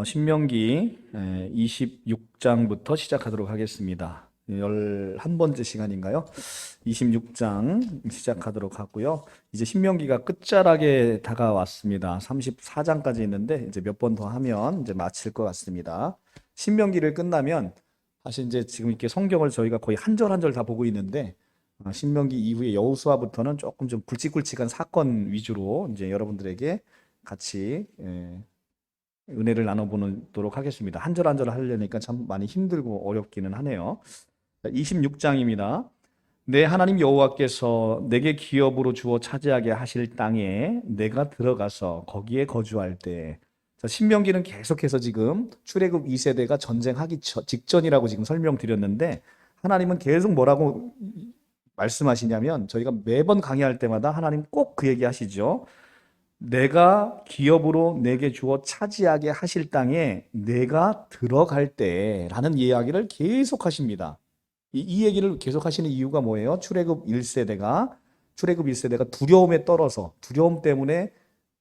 신명기 26장부터 시작하도록 하겠습니다. 11번째 시간인가요? 26장 시작하도록 하고요. 이제 신명기가 끝자락에 다가왔습니다. 34장까지 있는데 이제 몇 번 더 하면 이제 마칠 것 같습니다. 신명기를 끝나면 사실 이제 지금 이렇게 성경을 저희가 거의 한 절 한 절 다 보고 있는데 신명기 이후에 여호수아부터는 조금 좀 굵직굵직한 사건 위주로 이제 여러분들에게 같이 은혜를 나눠보도록 하겠습니다. 한 절 한 절 하려니까 참 많이 힘들고 어렵기는 하네요. 26장입니다. 내 하나님 여호와께서 내게 기업으로 주어 차지하게 하실 땅에 내가 들어가서 거기에 거주할 때, 신명기는 계속해서 지금 출애굽 2세대가 전쟁하기 직전이라고 지금 설명드렸는데, 하나님은 계속 뭐라고 말씀하시냐면, 저희가 매번 강의할 때마다 하나님 꼭 그 얘기 하시죠. 내가 기업으로 내게 주어 차지하게 하실 땅에 내가 들어갈 때라는 이야기를 계속 하십니다. 이 얘기를 계속 하시는 이유가 뭐예요? 출애굽 1세대가 두려움에 떨어서 두려움 때문에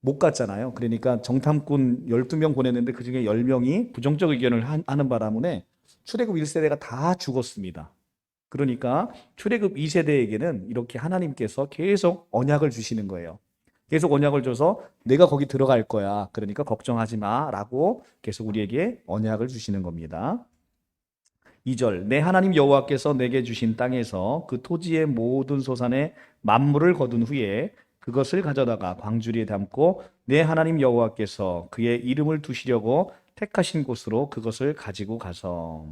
못 갔잖아요. 그러니까 정탐꾼 12명 보냈는데 그중에 10명이 부정적 의견을 하는 바람에 출애굽 1세대가 다 죽었습니다. 그러니까 출애굽 2세대에게는 이렇게 하나님께서 계속 언약을 주시는 거예요. 계속 언약을 줘서 내가 거기 들어갈 거야. 그러니까 걱정하지 마. 라고 계속 우리에게 언약을 주시는 겁니다. 2절, 내 하나님 여호와께서 내게 주신 땅에서 그 토지의 모든 소산의 만물을 거둔 후에 그것을 가져다가 광주리에 담고 내 하나님 여호와께서 그의 이름을 두시려고 택하신 곳으로 그것을 가지고 가서,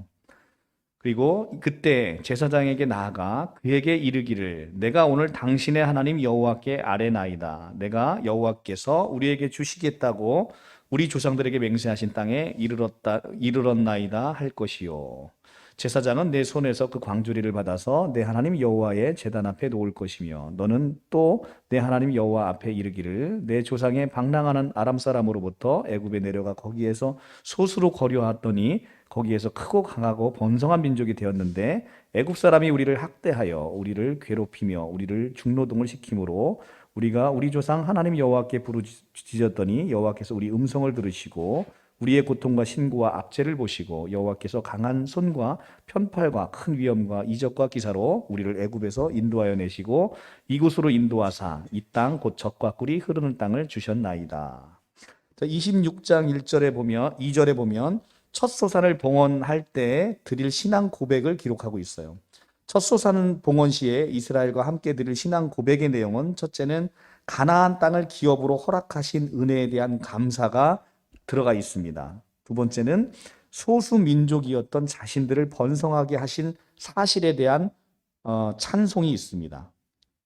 그리고 그때 제사장에게 나아가 그에게 이르기를 내가 오늘 당신의 하나님 여호와께 아뢰나이다. 내가 여호와께서 우리에게 주시겠다고 우리 조상들에게 맹세하신 땅에 이르렀나이다 할 것이요. 제사장은 내 손에서 그 광주리를 받아서 내 하나님 여호와의 제단 앞에 놓을 것이며 너는 또 내 하나님 여호와 앞에 이르기를 내 조상의 방랑하는 아람 사람으로부터 애굽에 내려가 거기에서 소수로 거류하더니 거기에서 크고 강하고 번성한 민족이 되었는데 애굽 사람이 우리를 학대하여 우리를 괴롭히며 우리를 중노동을 시키므로 우리가 우리 조상 하나님 여호와께 부르짖었더니 여호와께서 우리 음성을 들으시고 우리의 고통과 신고와 압제를 보시고 여호와께서 강한 손과 편팔과 큰 위엄과 이적과 기사로 우리를 애굽에서 인도하여 내시고 이곳으로 인도하사 이 땅 곧 젖과 꿀이 흐르는 땅을 주셨나이다. 26장 1절에 보면 2절에 보면 첫 소산을 봉헌할 때 드릴 신앙 고백을 기록하고 있어요. 첫 소산 봉헌 시에 이스라엘과 함께 드릴 신앙 고백의 내용은 첫째는 가나안 땅을 기업으로 허락하신 은혜에 대한 감사가 들어가 있습니다. 두 번째는 소수 민족이었던 자신들을 번성하게 하신 사실에 대한 찬송이 있습니다.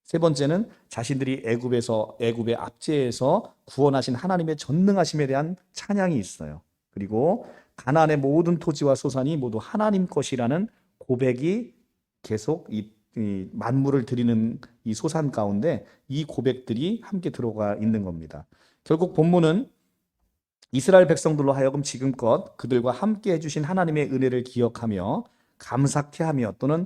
세 번째는 자신들이 애굽의 압제에서 구원하신 하나님의 전능하심에 대한 찬양이 있어요. 그리고 가나안의 모든 토지와 소산이 모두 하나님 것이라는 고백이 계속 이 만물을 드리는 이 소산 가운데 이 고백들이 함께 들어가 있는 겁니다. 결국 본문은 이스라엘 백성들로 하여금 지금껏 그들과 함께 해주신 하나님의 은혜를 기억하며 감사케 하며 또는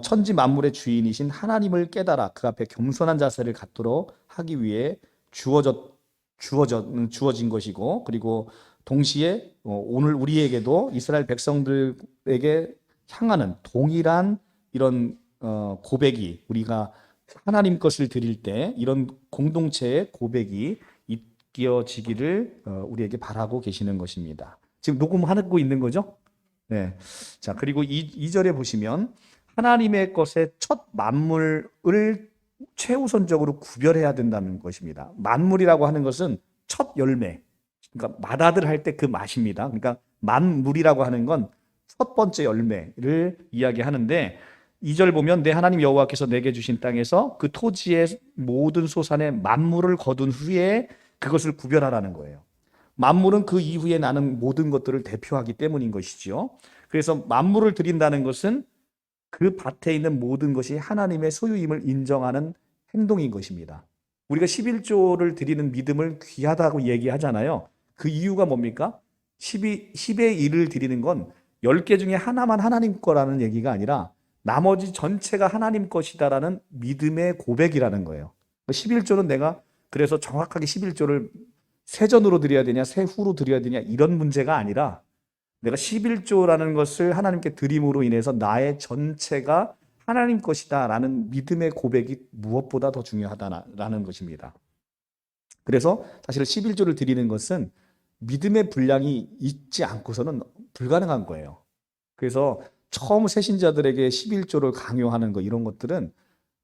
천지 만물의 주인이신 하나님을 깨달아 그 앞에 겸손한 자세를 갖도록 하기 위해 주어진 것이고, 그리고 동시에 오늘 우리에게도 이스라엘 백성들에게 향하는 동일한 이런 고백이, 우리가 하나님 것을 드릴 때 이런 공동체의 고백이 이어지기를 우리에게 바라고 계시는 것입니다. 지금 녹음하고 있는 거죠? 네. 자, 그리고 2절에 보시면 하나님의 것의 첫 만물을 최우선적으로 구별해야 된다는 것입니다. 만물이라고 하는 것은 첫 열매, 그러니까 맛아들 할 때 그 맛입니다. 그러니까 만물이라고 하는 건 첫 번째 열매를 이야기하는데 2절 보면 내 하나님 여호와께서 내게 주신 땅에서 그 토지의 모든 소산의 만물을 거둔 후에 그것을 구별하라는 거예요. 만물은 그 이후에 나는 모든 것들을 대표하기 때문인 것이죠. 그래서 만물을 드린다는 것은 그 밭에 있는 모든 것이 하나님의 소유임을 인정하는 행동인 것입니다. 우리가 11조를 드리는 믿음을 귀하다고 얘기하잖아요. 그 이유가 뭡니까? 10의 1을 드리는 건 10개 중에 하나만 하나님 거라는 얘기가 아니라 나머지 전체가 하나님 것이다라는 믿음의 고백이라는 거예요. 11조는 내가 그래서 정확하게 11조를 세전으로 드려야 되냐, 세후로 드려야 되냐 이런 문제가 아니라 내가 11조라는 것을 하나님께 드림으로 인해서 나의 전체가 하나님 것이다 라는 믿음의 고백이 무엇보다 더 중요하다라는 것입니다. 그래서 사실 11조를 드리는 것은 믿음의 분량이 있지 않고서는 불가능한 거예요. 그래서 처음 새신자들에게 11조를 강요하는 거 이런 것들은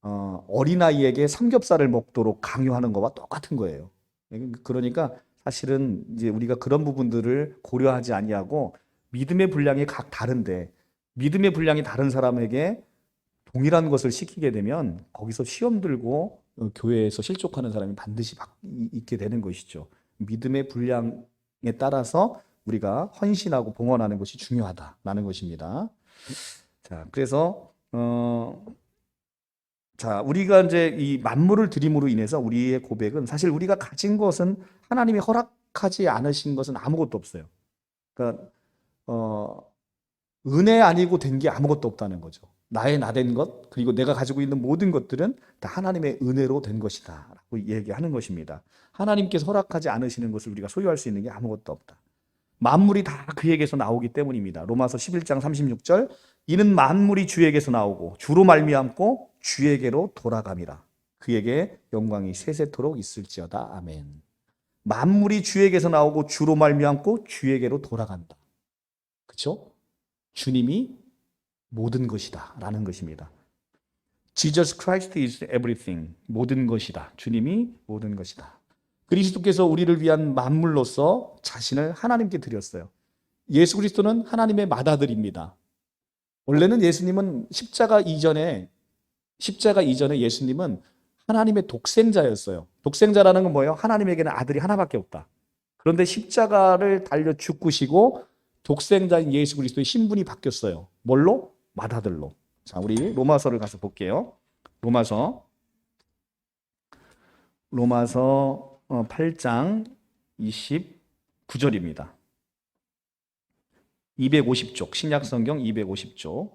어린아이에게 삼겹살을 먹도록 강요하는 것과 똑같은 거예요. 그러니까 사실은 이제 우리가 그런 부분들을 고려하지 아니하고 믿음의 분량이 각 다른데 믿음의 분량이 다른 사람에게 동일한 것을 시키게 되면 거기서 시험 들고 교회에서 실족하는 사람이 반드시 있게 되는 것이죠. 믿음의 분량에 따라서 우리가 헌신하고 봉헌하는 것이 중요하다라는 것입니다. 자, 그래서 자, 우리가 이제 이 만물을 드림으로 인해서 우리의 고백은 사실 우리가 가진 것은 하나님이 허락하지 않으신 것은 아무것도 없어요. 그러니까 은혜 아니고 된 게 아무것도 없다는 거죠. 나의 나된 것 그리고 내가 가지고 있는 모든 것들은 다 하나님의 은혜로 된 것이다 라고 얘기하는 것입니다. 하나님께서 허락하지 않으시는 것을 우리가 소유할 수 있는 게 아무것도 없다. 만물이 다 그에게서 나오기 때문입니다. 로마서 11장 36절 이는 만물이 주에게서 나오고 주로 말미암고 주에게로 돌아감이라. 그에게 영광이 세세토록 있을지어다. 아멘. 만물이 주에게서 나오고 주로 말미암고 주에게로 돌아간다. 그렇죠? 주님이 모든 것이다 라는 것입니다. Jesus Christ is everything. 모든 것이다. 주님이 모든 것이다. 그리스도께서 우리를 위한 만물로서 자신을 하나님께 드렸어요. 예수 그리스도는 하나님의 맏아들입니다. 원래는 예수님은 십자가 이전에 예수님은 하나님의 독생자였어요. 독생자라는 건 뭐예요? 하나님에게는 아들이 하나밖에 없다. 그런데 십자가를 달려 죽으시고 독생자인 예수 그리스도의 신분이 바뀌었어요. 뭘로? 맏아들로. 자, 우리 로마서를 가서 볼게요. 로마서 8장 29절입니다. 250쪽, 신약성경 250쪽.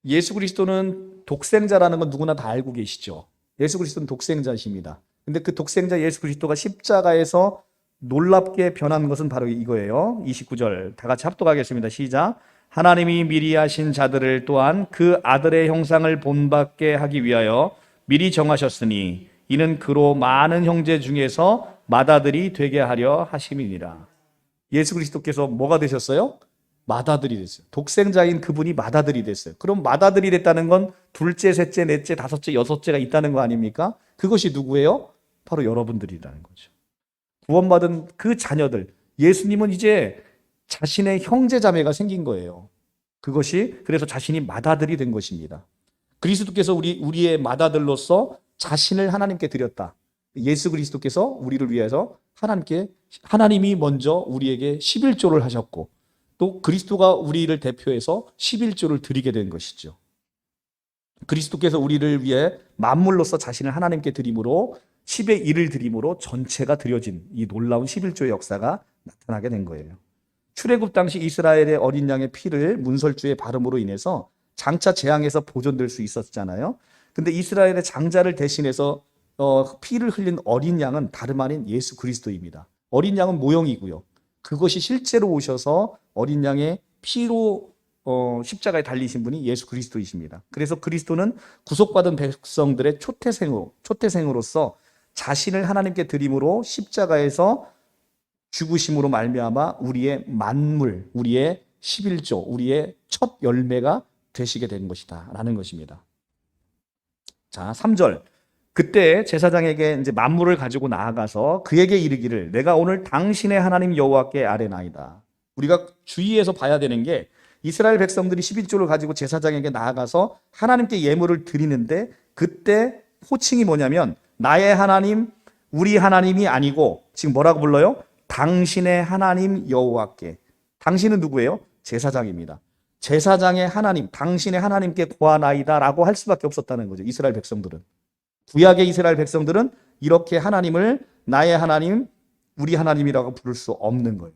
예수 그리스도는 독생자라는 건 누구나 다 알고 계시죠. 예수 그리스도는 독생자이십니다. 근데 그 독생자 예수 그리스도가 십자가에서 놀랍게 변한 것은 바로 이거예요. 29절 다 같이 합독하겠습니다. 시작. 하나님이 미리 하신 자들을 또한 그 아들의 형상을 본받게 하기 위하여 미리 정하셨으니 이는 그로 많은 형제 중에서 맏아들이 되게 하려 하심이니라. 예수 그리스도께서 뭐가 되셨어요? 맏아들이 됐어요. 독생자인 그분이 맏아들이 됐어요. 그럼 맏아들이 됐다는 건 둘째, 셋째, 넷째, 다섯째, 여섯째가 있다는 거 아닙니까? 그것이 누구예요? 바로 여러분들이라는 거죠. 구원받은 그 자녀들, 예수님은 이제 자신의 형제 자매가 생긴 거예요. 그것이 그래서 자신이 맏아들이 된 것입니다. 그리스도께서 우리의 맏아들로서 자신을 하나님께 드렸다. 예수 그리스도께서 우리를 위해서 하나님이 먼저 우리에게 11조를 하셨고 또 그리스도가 우리를 대표해서 11조를 드리게 된 것이죠. 그리스도께서 우리를 위해 만물로서 자신을 하나님께 드림으로 10의 1을 드림으로 전체가 드려진 이 놀라운 11조의 역사가 나타나게 된 거예요. 출애굽 당시 이스라엘의 어린 양의 피를 문설주에 바름으로 인해서 장차 재앙에서 보존될 수 있었잖아요. 근데 이스라엘의 장자를 대신해서 피를 흘린 어린 양은 다름 아닌 예수 그리스도입니다. 어린 양은 모형이고요. 그것이 실제로 오셔서 어린 양의 피로 십자가에 달리신 분이 예수 그리스도이십니다. 그래서 그리스도는 구속받은 백성들의 초태생으로서 자신을 하나님께 드림으로 십자가에서 죽으심으로 말미암아 우리의 만물, 우리의 11조, 우리의 첫 열매가 되시게 된 것이다 라는 것입니다. 자, 3절. 그때 제사장에게 이제 만물을 가지고 나아가서 그에게 이르기를 내가 오늘 당신의 하나님 여호와께 아뢰나이다. 우리가 주의해서 봐야 되는 게 이스라엘 백성들이 11조를 가지고 제사장에게 나아가서 하나님께 예물을 드리는데 그때 호칭이 뭐냐면 나의 하나님, 우리 하나님이 아니고 지금 뭐라고 불러요? 당신의 하나님 여호와께. 당신은 누구예요? 제사장입니다. 제사장의 하나님, 당신의 하나님께 구하나이다 라고 할 수밖에 없었다는 거죠. 이스라엘 백성들은. 구약의 이스라엘 백성들은 이렇게 하나님을 나의 하나님, 우리 하나님이라고 부를 수 없는 거예요.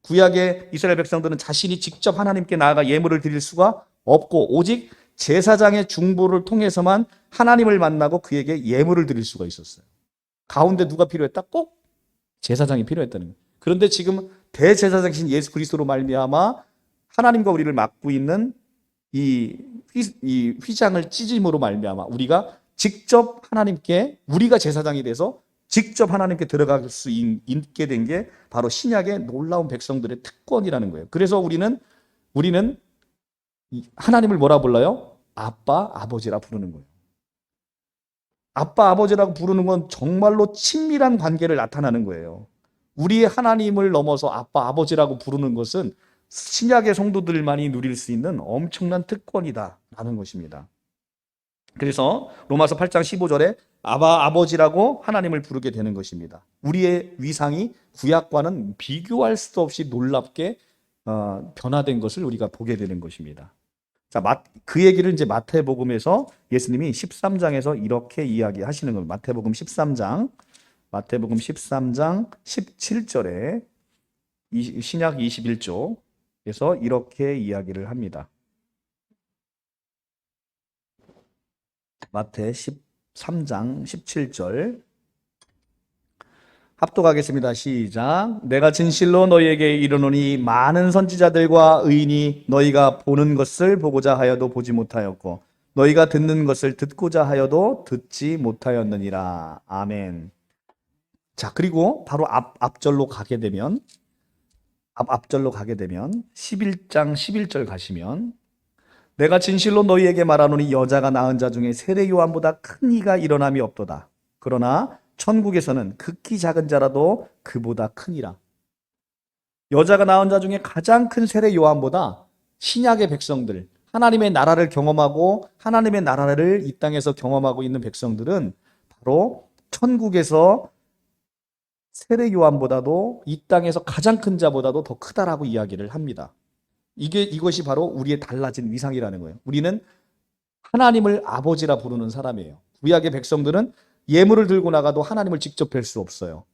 구약의 이스라엘 백성들은 자신이 직접 하나님께 나아가 예물을 드릴 수가 없고 오직 제사장의 중보를 통해서만 하나님을 만나고 그에게 예물을 드릴 수가 있었어요. 가운데 누가 필요했다? 꼭 제사장이 필요했다는 거예요. 그런데 지금 대제사장이신 예수 그리스도로 말미암아 하나님과 우리를 막고 있는 이 휘장을 찢음으로 말미암아 우리가 직접 하나님께, 우리가 제사장이 돼서 직접 하나님께 들어갈 수 있게 된 게 바로 신약의 놀라운 백성들의 특권이라는 거예요. 그래서 우리는 하나님을 뭐라 불러요? 아빠, 아버지라 부르는 거예요. 아빠, 아버지라고 부르는 건 정말로 친밀한 관계를 나타나는 거예요. 우리의 하나님을 넘어서 아빠, 아버지라고 부르는 것은 신약의 성도들만이 누릴 수 있는 엄청난 특권이다라는 것입니다. 그래서 로마서 8장 15절에 아바, 아버지라고 하나님을 부르게 되는 것입니다. 우리의 위상이 구약과는 비교할 수 없이 놀랍게 변화된 것을 우리가 보게 되는 것입니다. 자, 그 얘기를 이제 마태복음에서 예수님이 13장에서 이렇게 이야기하시는 겁니다. 마태복음 13장 17절에 신약 21조에서 이렇게 이야기를 합니다. 마태 13장 17절 합독하겠습니다. 시작. 내가 진실로 너희에게 이르노니 많은 선지자들과 의인이 너희가 보는 것을 보고자 하여도 보지 못하였고 너희가 듣는 것을 듣고자 하여도 듣지 못하였느니라. 아멘. 자, 그리고 바로 앞절로 가게 되면 11장 11절 가시면 내가 진실로 너희에게 말하노니 여자가 낳은 자 중에 세례 요한보다 큰 이가 일어남이 없도다. 그러나 천국에서는 극히 작은 자라도 그보다 크니라. 여자가 낳은 자 중에 가장 큰 세례 요한보다 신약의 백성들, 하나님의 나라를 경험하고 하나님의 나라를 이 땅에서 경험하고 있는 백성들은 바로 천국에서 세례 요한보다도 이 땅에서 가장 큰 자보다도 더 크다라고 이야기를 합니다. 이것이 바로 우리의 달라진 위상이라는 거예요. 우리는 하나님을 아버지라 부르는 사람이에요. 구약의 백성들은 예물을 들고 나가도 하나님을 직접 뵐 수 없어요.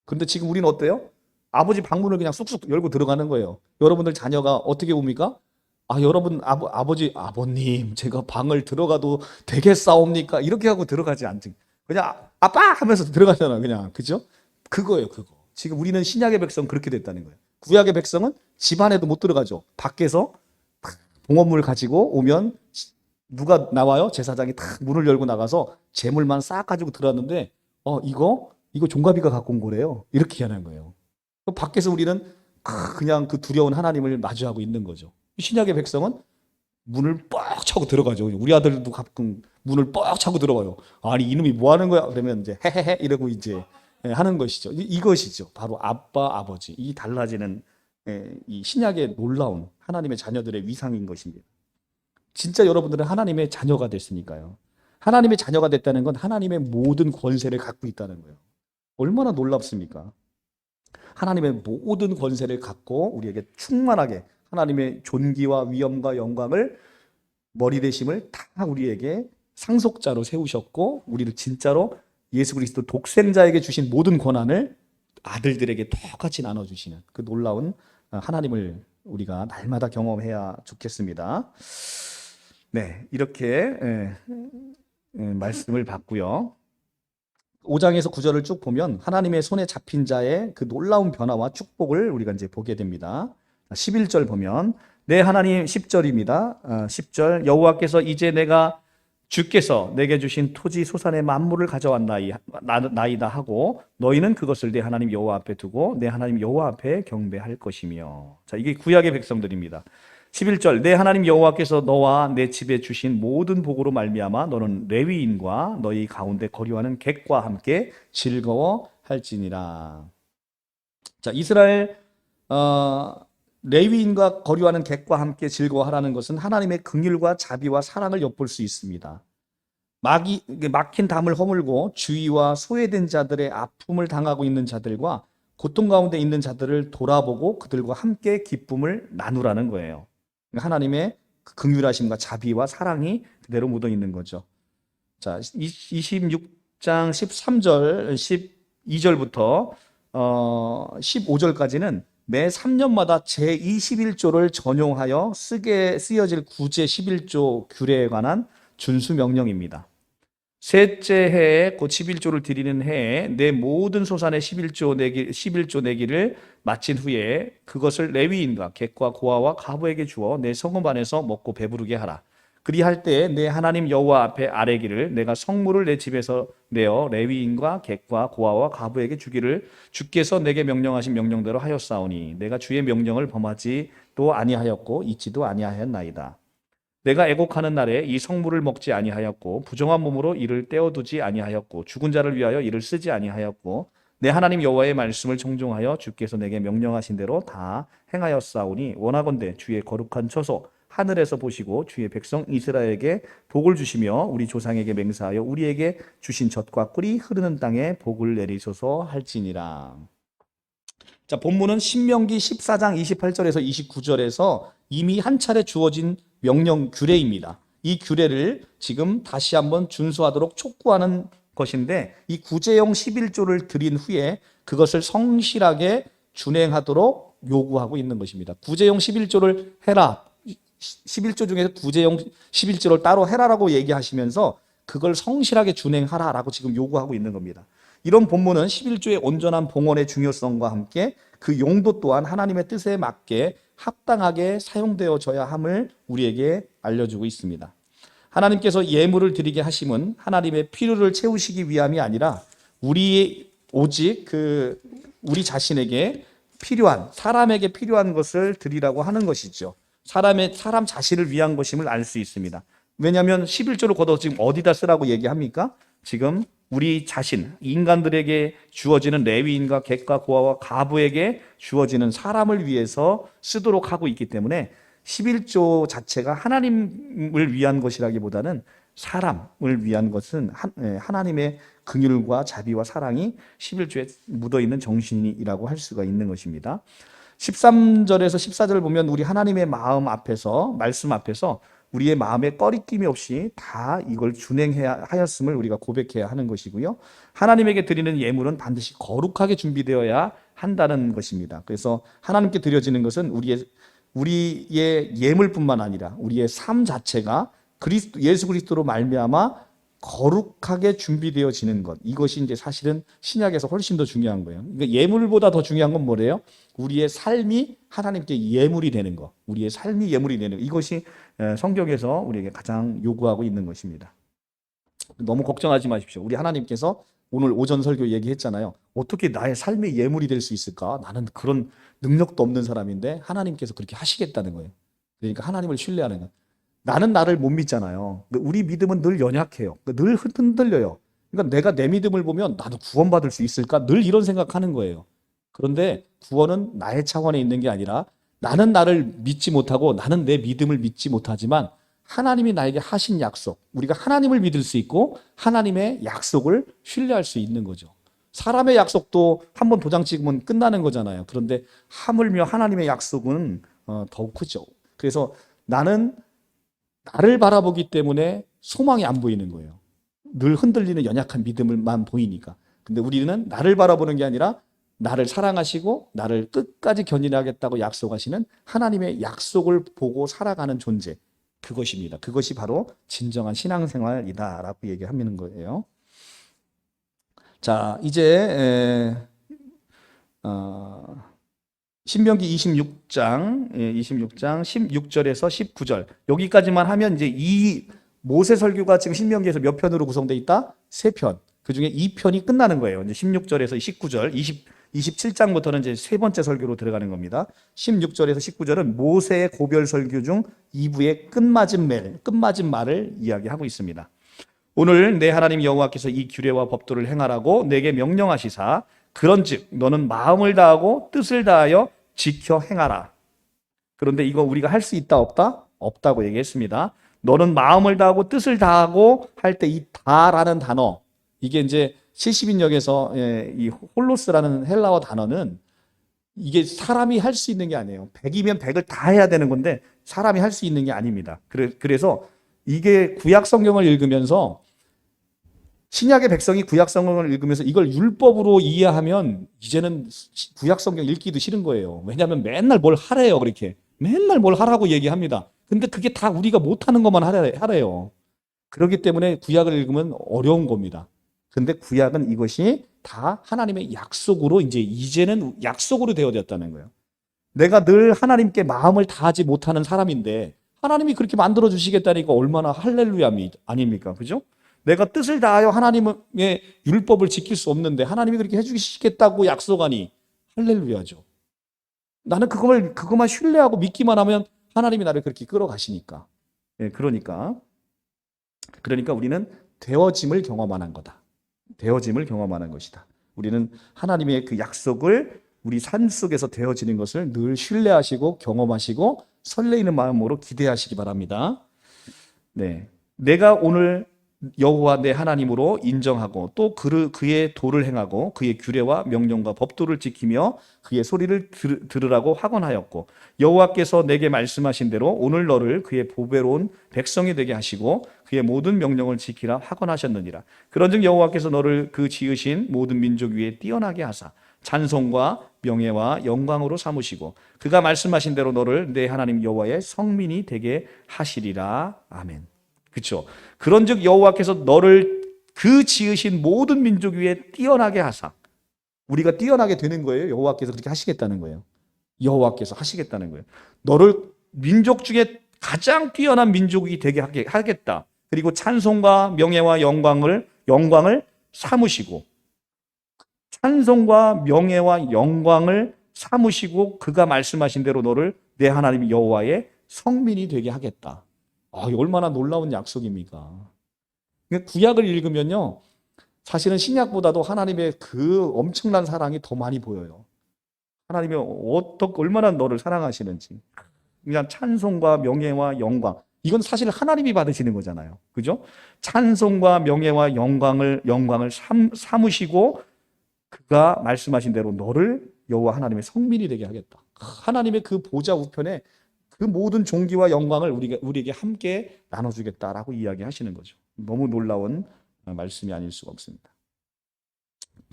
그런데 지금 우리는 어때요? 아버지 방문을 그냥 쑥쑥 열고 들어가는 거예요. 여러분들 자녀가 어떻게 옵니까? 여러분 아버님 제가 방을 들어가도 되겠사옵니까? 이렇게 하고 들어가지 않지. 그냥 아빠 하면서 들어가잖아. 그냥 그죠? 그거예요. 그거. 지금 우리는 신약의 백성 그렇게 됐다는 거예요. 구약의 백성은 집 안에도 못 들어가죠. 밖에서 봉헌물 가지고 오면 누가 나와요? 제사장이 탁 문을 열고 나가서 재물만 싹 가지고 들어왔는데 이거 종가비가 갖고 온 거래요. 이렇게 하는 거예요. 밖에서 우리는 그냥 그 두려운 하나님을 마주하고 있는 거죠. 신약의 백성은 문을 뻑 차고 들어가죠. 우리 아들도 가끔 문을 뻑 차고 들어와요. 아니 이놈이 뭐 하는 거야? 그러면 이제 헤헤헤 이러고 이제 하는 것이죠. 이것이죠. 바로 아빠, 아버지. 이 달라지는 이 신약의 놀라운 하나님의 자녀들의 위상인 것입니다. 진짜 여러분들은 하나님의 자녀가 됐으니까요. 하나님의 자녀가 됐다는 건 하나님의 모든 권세를 갖고 있다는 거예요. 얼마나 놀랍습니까? 하나님의 모든 권세를 갖고 우리에게 충만하게 하나님의 존귀와 위엄과 영광을 머리 대심을 다 우리에게 상속자로 세우셨고 우리를 진짜로 예수 그리스도 독생자에게 주신 모든 권한을 아들들에게 똑같이 나눠주시는 그 놀라운 하나님을 우리가 날마다 경험해야 좋겠습니다. 네, 이렇게 말씀을 받고요. 5장에서 9절을 쭉 보면 하나님의 손에 잡힌 자의 그 놀라운 변화와 축복을 우리가 이제 보게 됩니다. 11절 보면 내 하나님 10절입니다. 10절 여호와께서 이제 주께서 내게 주신 토지 소산의 만물을 가져왔나이다 하고 너희는 그것을 내 하나님 여호와 앞에 두고 내 하나님 여호와 앞에 경배할 것이며. 자, 이게 구약의 백성들입니다. 11절 내 하나님 여호와께서 너와 내 집에 주신 모든 복으로 말미암아 너는 레위인과 너희 가운데 거류하는 객과 함께 즐거워할지니라. 자, 이스라엘 레위인과 거류하는 객과 함께 즐거워하라는 것은 하나님의 긍휼과 자비와 사랑을 엿볼 수 있습니다. 막힌 담을 허물고 주의와 소외된 자들의 아픔을 당하고 있는 자들과 고통 가운데 있는 자들을 돌아보고 그들과 함께 기쁨을 나누라는 거예요. 하나님의 긍휼하심과 자비와 사랑이 그대로 묻어 있는 거죠. 자, 26장 13절, 12절부터 15절까지는 매 3년마다 제21조를 전용하여 쓰여질 구제 11조 규례에 관한 준수 명령입니다. 셋째 해에 곧 11조를 드리는 해에 내 모든 소산의 11조 내기를 마친 후에 그것을 레위인과 객과 고아와 과부에게 주어 내 성읍 안에서 먹고 배부르게 하라. 그리할 때에 내 하나님 여호와 앞에 아뢰기를 내가 성물을 내 집에서 내어 레위인과 객과 고아와 과부에게 주기를 주께서 내게 명령하신 명령대로 하였사오니 내가 주의 명령을 범하지 또 아니하였고 잊지도 아니하였나이다. 내가 애곡하는 날에 이 성물을 먹지 아니하였고 부정한 몸으로 이를 떼어두지 아니하였고 죽은 자를 위하여 이를 쓰지 아니하였고 내 하나님 여호와의 말씀을 청종하여 주께서 내게 명령하신 대로 다 행하였사오니 원하건대 주의 거룩한 처소 하늘에서 보시고 주의 백성 이스라엘에게 복을 주시며 우리 조상에게 맹세하여 우리에게 주신 젖과 꿀이 흐르는 땅에 복을 내리소서 할지니라. 자, 본문은 신명기 14장 28절에서 29절에서 이미 한 차례 주어진 명령 규례입니다. 이 규례를 지금 다시 한번 준수하도록 촉구하는 것인데 이 구제용 11조를 드린 후에 그것을 성실하게 준행하도록 요구하고 있는 것입니다. 구제용 11조를 해라. 11조 중에서 구제용 11조를 따로 해라라고 얘기하시면서 그걸 성실하게 준행하라라고 지금 요구하고 있는 겁니다. 이런 본문은 11조의 온전한 봉헌의 중요성과 함께 그 용도 또한 하나님의 뜻에 맞게 합당하게 사용되어져야 함을 우리에게 알려주고 있습니다. 하나님께서 예물을 드리게 하심은 하나님의 필요를 채우시기 위함이 아니라 오직 우리 자신에게 필요한 사람에게 필요한 것을 드리라고 하는 것이죠. 사람 자신을 위한 것임을 알 수 있습니다. 왜냐하면 11조를 걷어 지금 어디다 쓰라고 얘기합니까? 지금 우리 자신, 인간들에게 주어지는 레위인과 객과 고아와 과부에게 주어지는 사람을 위해서 쓰도록 하고 있기 때문에 11조 자체가 하나님을 위한 것이라기보다는 사람을 위한 것은 하나님의 긍휼과 자비와 사랑이 11조에 묻어있는 정신이라고 할 수가 있는 것입니다. 13절에서 14절을 보면 우리 하나님의 말씀 앞에서 우리의 마음에 꺼리낌이 없이 다 이걸 준행해야 하였음을 우리가 고백해야 하는 것이고요. 하나님에게 드리는 예물은 반드시 거룩하게 준비되어야 한다는 것입니다. 그래서 하나님께 드려지는 것은 우리의 예물뿐만 아니라 우리의 삶 자체가 예수 그리스도로 말미암아 거룩하게 준비되어지는 것. 이것이 이제 사실은 신약에서 훨씬 더 중요한 거예요. 그러니까 예물보다 더 중요한 건 뭐래요? 우리의 삶이 하나님께 예물이 되는 것. 우리의 삶이 예물이 되는 것. 이것이 성경에서 우리에게 가장 요구하고 있는 것입니다. 너무 걱정하지 마십시오. 우리 하나님께서 오늘 오전 설교 얘기했잖아요. 어떻게 나의 삶이 예물이 될 수 있을까? 나는 그런 능력도 없는 사람인데 하나님께서 그렇게 하시겠다는 거예요. 그러니까 하나님을 신뢰하는 거예요. 나는 나를 못 믿잖아요. 우리 믿음은 늘 연약해요. 늘 흔들려요. 그러니까 내가 내 믿음을 보면 나도 구원받을 수 있을까? 늘 이런 생각하는 거예요. 그런데 구원은 나의 차원에 있는 게 아니라 나는 나를 믿지 못하고 나는 내 믿음을 믿지 못하지만 하나님이 나에게 하신 약속, 우리가 하나님을 믿을 수 있고 하나님의 약속을 신뢰할 수 있는 거죠. 사람의 약속도 한번 도장 찍으면 끝나는 거잖아요. 그런데 하물며 하나님의 약속은 더욱 크죠. 그래서 나는 나를 바라보기 때문에 소망이 안 보이는 거예요. 늘 흔들리는 연약한 믿음을만 보이니까. 근데 우리는 나를 바라보는 게 아니라 나를 사랑하시고 나를 끝까지 견인하겠다고 약속하시는 하나님의 약속을 보고 살아가는 존재. 그것입니다. 그것이 바로 진정한 신앙생활이다라고 얘기하는 거예요. 자, 이제 신명기 26장 16절에서 19절 여기까지만 하면 이제 이 모세 설교가 지금 신명기에서 몇 편으로 구성되어 있다? 3편. 그중에 2편이 끝나는 거예요. 이제 16절에서 19절, 27장부터는 이제 세 번째 설교로 들어가는 겁니다. 16절에서 19절은 모세의 고별 설교 중 2부의 끝맞은 말을 이야기하고 있습니다. 오늘 내 하나님 여호와께서 이 규례와 법도를 행하라고 내게 명령하시사 그런즉 너는 마음을 다하고 뜻을 다하여 지켜 행하라. 그런데 이거 우리가 할 수 있다 없다? 없다고 얘기했습니다. 너는 마음을 다하고 뜻을 다하고 할 때 이 다라는 단어, 이게 이제 70인역에서 이 홀로스라는 헬라어 단어는 이게 사람이 할 수 있는 게 아니에요. 100이면 100을 다 해야 되는 건데 사람이 할 수 있는 게 아닙니다. 그래서 이게 구약 성경을 읽으면서 신약의 백성이 구약 성경을 읽으면서 이걸 율법으로 이해하면 이제는 구약 성경 읽기도 싫은 거예요. 왜냐하면 맨날 뭘 하래요. 그렇게 맨날 뭘 하라고 얘기합니다. 근데 그게 다 우리가 못하는 것만 하래요. 그렇기 때문에 구약을 읽으면 어려운 겁니다. 근데 구약은 이것이 다 하나님의 약속으로 이제는 약속으로 되어졌다는 거예요. 내가 늘 하나님께 마음을 다하지 못하는 사람인데 하나님이 그렇게 만들어 주시겠다니까 얼마나 할렐루야 아닙니까? 그죠? 내가 뜻을 다하여 하나님의 율법을 지킬 수 없는데 하나님이 그렇게 해주시겠다고 약속하니 할렐루야죠. 나는 그것만 신뢰하고 믿기만 하면 하나님이 나를 그렇게 끌어가시니까. 예, 그러니까 우리는 되어짐을 경험하는 거다. 되어짐을 경험하는 것이다. 우리는 하나님의 그 약속을 우리 삶 속에서 되어지는 것을 늘 신뢰하시고 경험하시고 설레이는 마음으로 기대하시기 바랍니다. 네, 내가 오늘 여호와 내 하나님으로 인정하고 또 그의 도를 행하고 그의 규례와 명령과 법도를 지키며 그의 소리를 들으라고 확언하였고 여호와께서 내게 말씀하신 대로 오늘 너를 그의 보배로운 백성이 되게 하시고 그의 모든 명령을 지키라 확언하셨느니라. 그런즉 여호와께서 너를 그 지으신 모든 민족 위에 뛰어나게 하사 찬송과 명예와 영광으로 삼으시고 그가 말씀하신 대로 너를 내 하나님 여호와의 성민이 되게 하시리라. 아멘. 그렇죠. 그런즉 여호와께서 너를 그 지으신 모든 민족 위에 뛰어나게 하사, 우리가 뛰어나게 되는 거예요. 여호와께서 그렇게 하시겠다는 거예요. 여호와께서 하시겠다는 거예요. 너를 민족 중에 가장 뛰어난 민족이 되게 하겠다. 그리고 찬송과 명예와 영광을 삼으시고 찬송과 명예와 영광을 삼으시고 그가 말씀하신 대로 너를 내 하나님 여호와의 성민이 되게 하겠다. 얼마나 놀라운 약속입니까? 구약을 읽으면요, 사실은 신약보다도 하나님의 그 엄청난 사랑이 더 많이 보여요. 하나님이 얼마나 너를 사랑하시는지. 그냥 찬송과 명예와 영광. 이건 사실 하나님이 받으시는 거잖아요. 그죠? 찬송과 명예와 영광을 삼으시고 그가 말씀하신 대로 너를 여호와 하나님의 성민이 되게 하겠다. 하나님의 그 보좌 우편에 그 모든 존귀와 영광을 우리에게 함께 나눠주겠다라고 이야기하시는 거죠. 너무 놀라운 말씀이 아닐 수가 없습니다.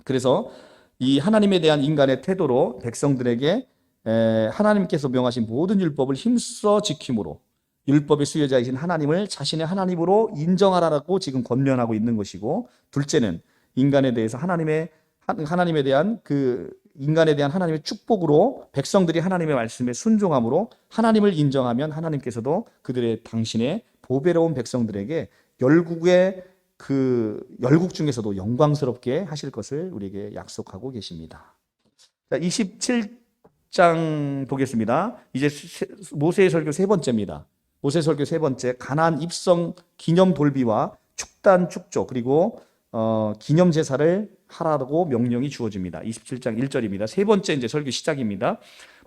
그래서 이 하나님에 대한 인간의 태도로 백성들에게 하나님께서 명하신 모든 율법을 힘써 지킴으로 율법의 수혜자이신 하나님을 자신의 하나님으로 인정하라고 지금 권면하고 있는 것이고, 둘째는 인간에 대해서 하나님에 대한 인간에 대한 하나님의 축복으로 백성들이 하나님의 말씀에 순종함으로 하나님을 인정하면 하나님께서도 당신의 보배로운 백성들에게 열국 중에서도 영광스럽게 하실 것을 우리에게 약속하고 계십니다. 자, 27장 보겠습니다. 이제 모세의 설교 세 번째입니다. 모세의 설교 세 번째, 가나안 입성 기념 돌비와 축단 축조 그리고 기념 제사를 하라고 명령이 주어집니다. 27장 1절입니다. 세 번째 이제 설교 시작입니다.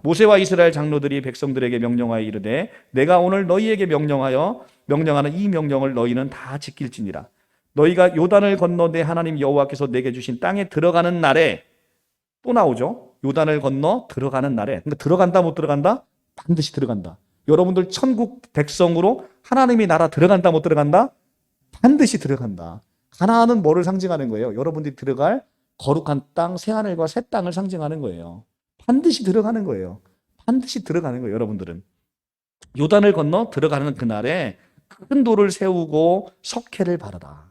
모세와 이스라엘 장로들이 백성들에게 명령하여 이르되 내가 오늘 너희에게 명령하는 이 명령을 너희는 다 지킬지니라. 너희가 요단을 건너 내 하나님 여호와께서 내게 주신 땅에 들어가는 날에, 또 나오죠. 요단을 건너 들어가는 날에. 그러니까 들어간다 못 들어간다? 반드시 들어간다. 여러분들 천국 백성으로 하나님의 나라 들어간다 못 들어간다? 반드시 들어간다. 가나안은 뭐를 상징하는 거예요? 여러분들이 들어갈 거룩한 땅, 새하늘과 새 땅을 상징하는 거예요. 반드시 들어가는 거예요. 반드시 들어가는 거예요, 여러분들은. 요단을 건너 들어가는 그날에 큰 돌을 세우고 석회를 바르라.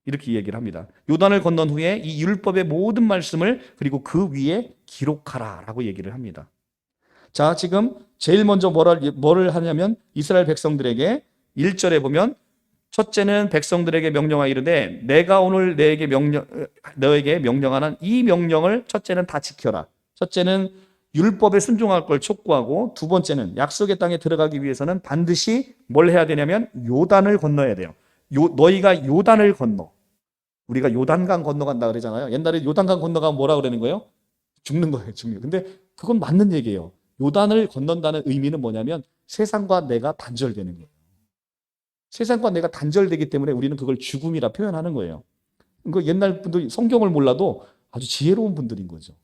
이렇게 얘기를 합니다. 요단을 건넌 후에 이 율법의 모든 말씀을 그리고 그 위에 기록하라라고 얘기를 합니다. 자, 지금 제일 먼저 뭐를 하냐면 이스라엘 백성들에게 1절에 보면 첫째는 백성들에게 명령하여 이르되 내가 오늘 너에게 명령하는 이 명령을 첫째는 다 지켜라. 첫째는 율법에 순종할 걸 촉구하고, 두 번째는 약속의 땅에 들어가기 위해서는 반드시 뭘 해야 되냐면 요단을 건너야 돼요. 너희가 요단을 건너. 우리가 요단강 건너간다 그러잖아요. 옛날에 요단강 건너가면 뭐라 그러는 거예요? 죽는 거예요, 죽는. 근데 그건 맞는 얘기예요. 요단을 건넌다는 의미는 뭐냐면 세상과 내가 단절되는 거예요. 세상과 내가 단절되기 때문에 우리는 그걸 죽음이라 표현하는 거예요. 그러니까 옛날 분들이 성경을 몰라도 아주 지혜로운 분들인 거죠.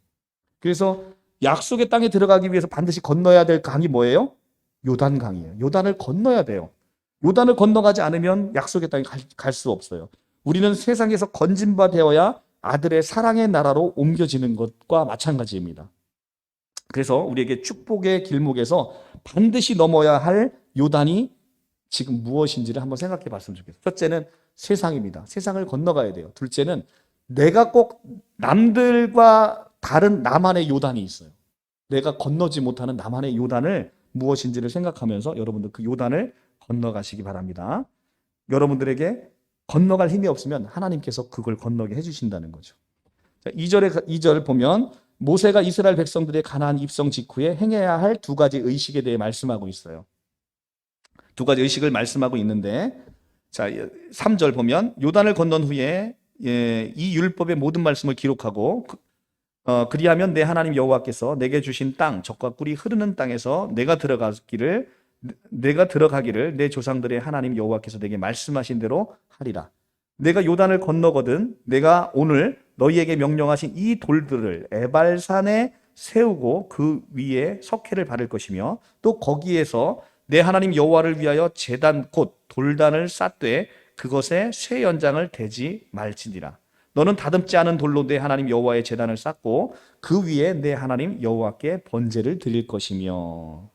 그래서 약속의 땅에 들어가기 위해서 반드시 건너야 될 강이 뭐예요? 요단강이에요. 요단을 건너야 돼요. 요단을 건너가지 않으면 약속의 땅에 갈 수 없어요. 우리는 세상에서 건진 바 되어야 아들의 사랑의 나라로 옮겨지는 것과 마찬가지입니다. 그래서 우리에게 축복의 길목에서 반드시 넘어야 할 요단이 지금 무엇인지를 한번 생각해 봤으면 좋겠어요. 첫째는 세상입니다. 세상을 건너가야 돼요. 둘째는 내가 꼭 남들과 다른 나만의 요단이 있어요. 내가 건너지 못하는 나만의 요단을 무엇인지를 생각하면서 여러분들 그 요단을 건너가시기 바랍니다. 여러분들에게 건너갈 힘이 없으면 하나님께서 그걸 건너게 해주신다는 거죠. 자, 2절 보면 모세가 이스라엘 백성들의 가나안 입성 직후에 행해야 할 두 가지 의식에 대해 말씀하고 있어요. 두 가지 의식을 말씀하고 있는데, 자, 3절 보면 요단을 건넌 후에 이 율법의 모든 말씀을 기록하고 그리하면 내 하나님 여호와께서 내게 주신 땅 젖과 꿀이 흐르는 땅에서 내가 들어가기를 내 조상들의 하나님 여호와께서 내게 말씀하신 대로 하리라. 내가 요단을 건너거든 내가 오늘 너희에게 명령하신 이 돌들을 에발산에 세우고 그 위에 석회를 바를 것이며 또 거기에서 내 하나님 여호와를 위하여 제단 곧 돌단을 쌓되 그것에 쇠 연장을 대지 말지니라. 너는 다듬지 않은 돌로 내 하나님 여호와의 제단을 쌓고 그 위에 내 하나님 여호와께 번제를 드릴 것이며.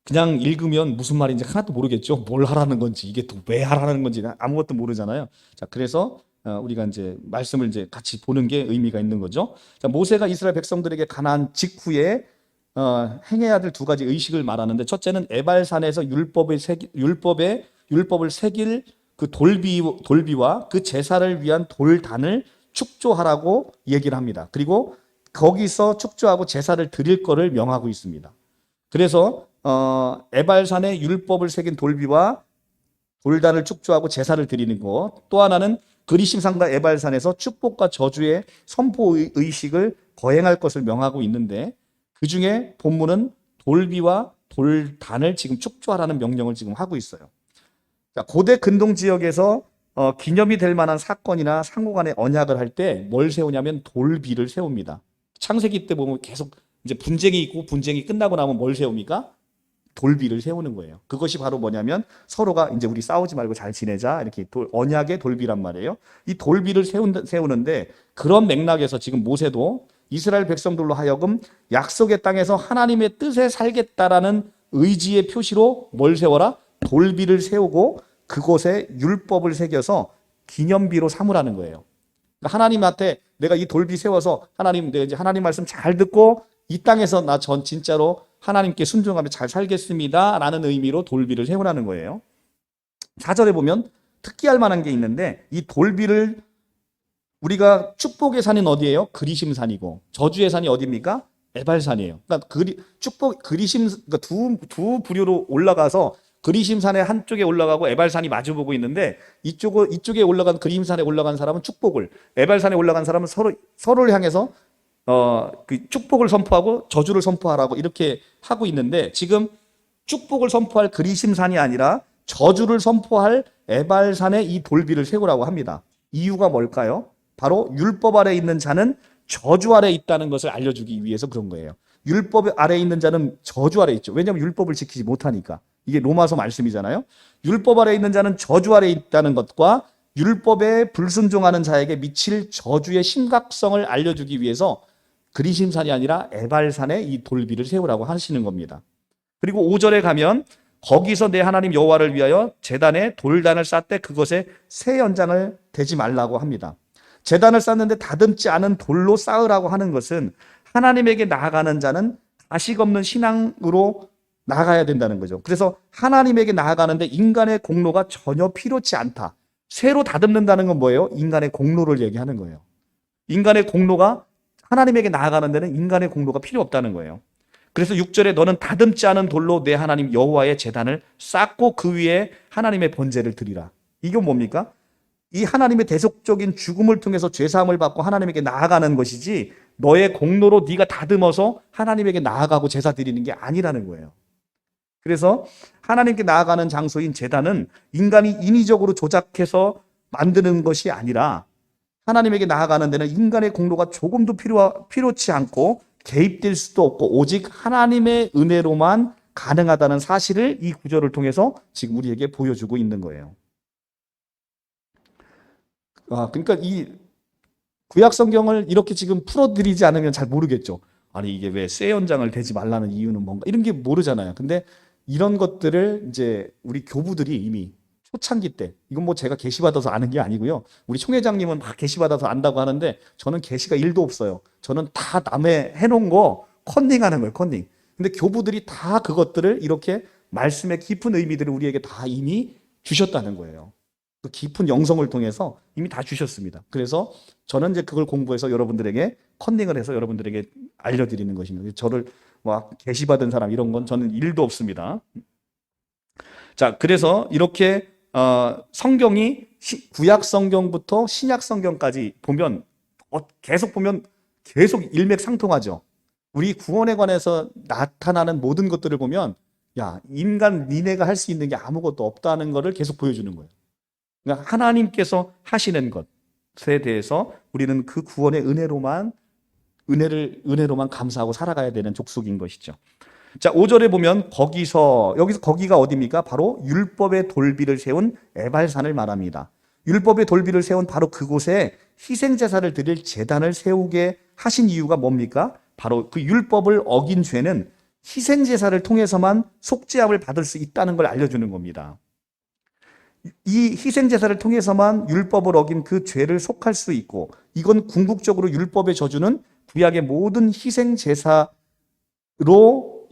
그냥 읽으면 무슨 말인지 하나도 모르겠죠. 뭘 하라는 건지, 이게 또 왜 하라는 건지 아무것도 모르잖아요. 자, 그래서 우리가 이제 말씀을 이제 같이 보는 게 의미가 있는 거죠. 자, 모세가 이스라엘 백성들에게 가나안 직후에 행해야 될 두 가지 의식을 말하는데, 첫째는 에발산에서 율법을 새길 그 돌비와 그 제사를 위한 돌단을 축조하라고 얘기를 합니다. 그리고 거기서 축조하고 제사를 드릴 거를 명하고 있습니다. 그래서 에발산에 율법을 새긴 돌비와 돌단을 축조하고 제사를 드리는 것, 또 하나는 그리심산과 에발산에서 축복과 저주의 선포 의식을 거행할 것을 명하고 있는데, 그 중에 본문은 돌비와 돌단을 지금 축조하라는 명령을 지금 하고 있어요. 자, 고대 근동 지역에서 기념이 될 만한 사건이나 상호간의 언약을 할 때 뭘 세우냐면 돌비를 세웁니다. 창세기 때 보면 계속 이제 분쟁이 있고 분쟁이 끝나고 나면 뭘 세웁니까? 돌비를 세우는 거예요. 그것이 바로 뭐냐면 서로가 이제 우리 싸우지 말고 잘 지내자, 이렇게 언약의 돌비란 말이에요. 이 돌비를 세우는데, 그런 맥락에서 지금 모세도 이스라엘 백성들로 하여금 약속의 땅에서 하나님의 뜻에 살겠다라는 의지의 표시로 뭘 세워라? 돌비를 세우고 그곳에 율법을 새겨서 기념비로 삼으라는 거예요. 그러니까 하나님한테 내가 이 돌비 세워서 하나님, 내가 이제 하나님 말씀 잘 듣고 이 땅에서 나 전 진짜로 하나님께 순종하며 잘 살겠습니다 라는 의미로 돌비를 세우라는 거예요. 4절에 보면 특기할 만한 게 있는데, 이 돌비를 우리가 축복의 산은 어디예요? 그리심산이고, 저주의 산이 어디입니까? 에발산이에요. 그러니까 그러니까 두 부류로 올라가서 그리심산의 한쪽에 올라가고 에발산이 마주보고 있는데, 이쪽에 올라간 그리심산에 올라간 사람은 축복을, 에발산에 올라간 사람은 서로를 향해서 그 축복을 선포하고 저주를 선포하라고 이렇게 하고 있는데, 지금 축복을 선포할 그리심산이 아니라 저주를 선포할 에발산에 이 돌비를 세우라고 합니다. 이유가 뭘까요? 바로 율법 아래 있는 자는 저주 아래 있다는 것을 알려주기 위해서 그런 거예요. 율법 아래 있는 자는 저주 아래 있죠. 왜냐하면 율법을 지키지 못하니까. 이게 로마서 말씀이잖아요. 율법 아래 있는 자는 저주 아래 있다는 것과 율법에 불순종하는 자에게 미칠 저주의 심각성을 알려주기 위해서 그리심산이 아니라 에발산에 이 돌비를 세우라고 하시는 겁니다. 그리고 5절에 가면 거기서 내 하나님 여호와를 위하여 제단에 돌단을 쌓되 그것에 새 연장을 대지 말라고 합니다. 제단을 쌓는데 다듬지 않은 돌로 쌓으라고 하는 것은 하나님에게 나아가는 자는 가식 없는 신앙으로 나아가야 된다는 거죠. 그래서 하나님에게 나아가는데 인간의 공로가 전혀 필요치 않다. 새로 다듬는다는 건 뭐예요? 인간의 공로를 얘기하는 거예요. 인간의 공로가, 하나님에게 나아가는 데는 인간의 공로가 필요 없다는 거예요. 그래서 6절에 너는 다듬지 않은 돌로 내 하나님 여호와의 제단을 쌓고 그 위에 하나님의 번제를 드리라. 이건 뭡니까? 이 하나님의 대속적인 죽음을 통해서 죄사함을 받고 하나님에게 나아가는 것이지, 너의 공로로 네가 다듬어서 하나님에게 나아가고 제사 드리는 게 아니라는 거예요. 그래서 하나님께 나아가는 장소인 제단은 인간이 인위적으로 조작해서 만드는 것이 아니라, 하나님에게 나아가는 데는 인간의 공로가 조금도 필요치 않고 개입될 수도 없고 오직 하나님의 은혜로만 가능하다는 사실을 이 구절을 통해서 지금 우리에게 보여주고 있는 거예요. 그러니까 이 구약 성경을 이렇게 지금 풀어드리지 않으면 잘 모르겠죠. 아니 이게 왜 새 연장을 대지 말라는 이유는 뭔가, 이런 게 모르잖아요. 근데 이런 것들을 이제 우리 교부들이 이미 초창기 때, 이건 뭐 제가 계시받아서 아는 게 아니고요. 우리 총회장님은 막 계시받아서 안다고 하는데 저는 계시가 1도 없어요. 저는 다 남의 해놓은 거 컨닝하는 거예요, 컨닝. 근데 교부들이 다 그것들을 이렇게 말씀의 깊은 의미들을 우리에게 다 이미 주셨다는 거예요. 그 깊은 영성을 통해서 이미 다 주셨습니다. 그래서 저는 이제 그걸 공부해서 여러분들에게 컨닝을 해서 여러분들에게 알려드리는 것입니다. 저를 막 계시받은 사람 이런 건 저는 1도 없습니다. 자, 그래서 이렇게 성경이 구약 성경부터 신약 성경까지 보면 계속 보면 계속 일맥상통하죠. 우리 구원에 관해서 나타나는 모든 것들을 보면 야, 인간 니네가 할 수 있는 게 아무것도 없다는 것을 계속 보여주는 거예요. 그러니까 하나님께서 하시는 것에 대해서 우리는 그 구원의 은혜로만 감사하고 살아가야 되는 족속인 것이죠. 자, 5절에 보면 여기서 거기가 어디입니까? 바로 율법의 돌비를 세운 에발산을 말합니다. 율법의 돌비를 세운 바로 그곳에 희생제사를 드릴 제단을 세우게 하신 이유가 뭡니까? 바로 그 율법을 어긴 죄는 희생제사를 통해서만 속죄함을 받을 수 있다는 걸 알려주는 겁니다. 이 희생제사를 통해서만 율법을 어긴 그 죄를 속할 수 있고, 이건 궁극적으로 율법의 저주는 구약의 모든 희생제사로